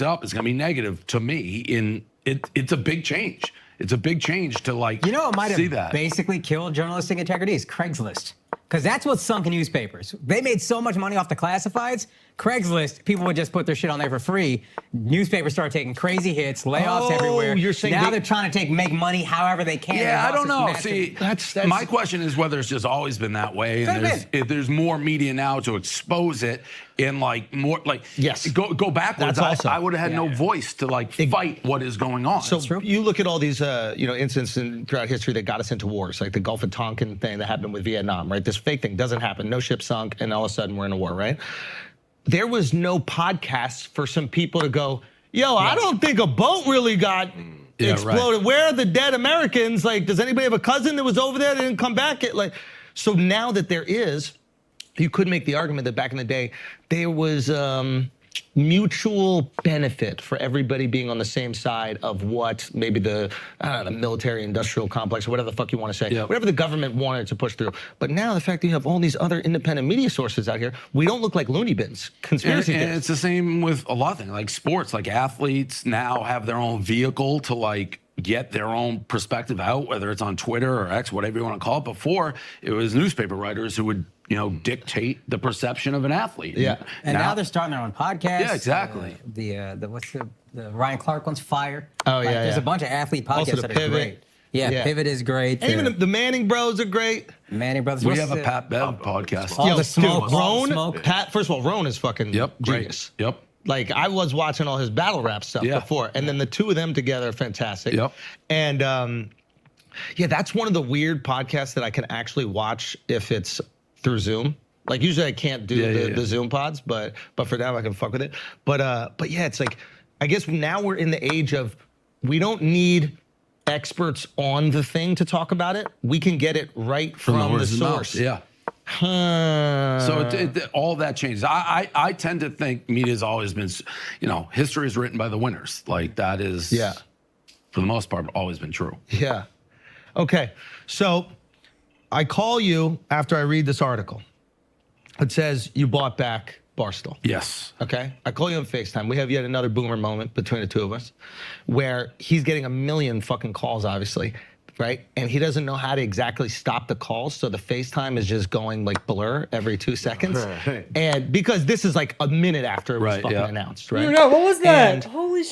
picks it up, it's going to be negative to me. It's a big change. It's a big change to like You know what might see have that. basically killed journalistic integrity is Craigslist. Because that's what sunk newspapers. They made so much money off the classifieds. Craigslist, people would just put their shit on there for free. Newspapers started taking crazy hits, layoffs everywhere. You're saying now they're trying to make money however they can. Yeah, I don't know. Massive. See, that's my question is whether it's just always been that way, and if there's more media now to expose it, and like more like go backwards. I would have had no voice to like fight what is going on. So you look at all these incidents throughout history that got us into wars, like the Gulf of Tonkin thing that happened with Vietnam, right? This fake thing doesn't happen, no ship sunk, and all of a sudden we're in a war, right? There was no podcasts for some people to go, yo, I don't think a boat really got exploded. Right. Where are the dead Americans? Like, does anybody have a cousin that was over there that didn't come back? So now that there is, you could make the argument that back in the day, there was mutual benefit for everybody being on the same side of what maybe the military industrial complex or whatever the fuck you want to say, whatever the government wanted to push through. But now the fact that you have all these other independent media sources out here, we don't look like loony bins, conspiracy and it's the same with a lot of things, like sports, like athletes now have their own vehicle to like get their own perspective out, whether it's on Twitter or X, whatever you want to call it. Before, it was newspaper writers who would dictate the perception of an athlete. Yeah, and now they're starting their own podcast. Yeah, exactly. The Ryan Clark one's Fire. Oh yeah, there's a bunch of athlete podcasts that are great. Yeah, Pivot is great. And even the Manning Bros are great. Manning Brothers. We have a Pat Bev podcast. All the smoke. Roan, Pat. First of all, Roan is fucking genius. Yep. Like I was watching all his battle rap stuff before, and then the two of them together are fantastic. Yep. And that's one of the weird podcasts that I can actually watch if it's through Zoom. Like usually I can't do the Zoom pods, but for now I can fuck with it. But yeah, it's like I guess now we're in the age of we don't need experts on the thing to talk about it. We can get it right from the source. Yeah. So all that changes. I tend to think media's always been, history is written by the winners. Like that is, for the most part, always been true. Yeah. Okay. So I call you after I read this article. It says you bought back Barstool. Yes. Okay. I call you on FaceTime. We have yet another boomer moment between the two of us where he's getting a million fucking calls, obviously. Right? And he doesn't know how to exactly stop the calls. So the FaceTime is just going like blur every 2 seconds. And because this is like a minute after it was fucking announced, right? What was that? Holy shit.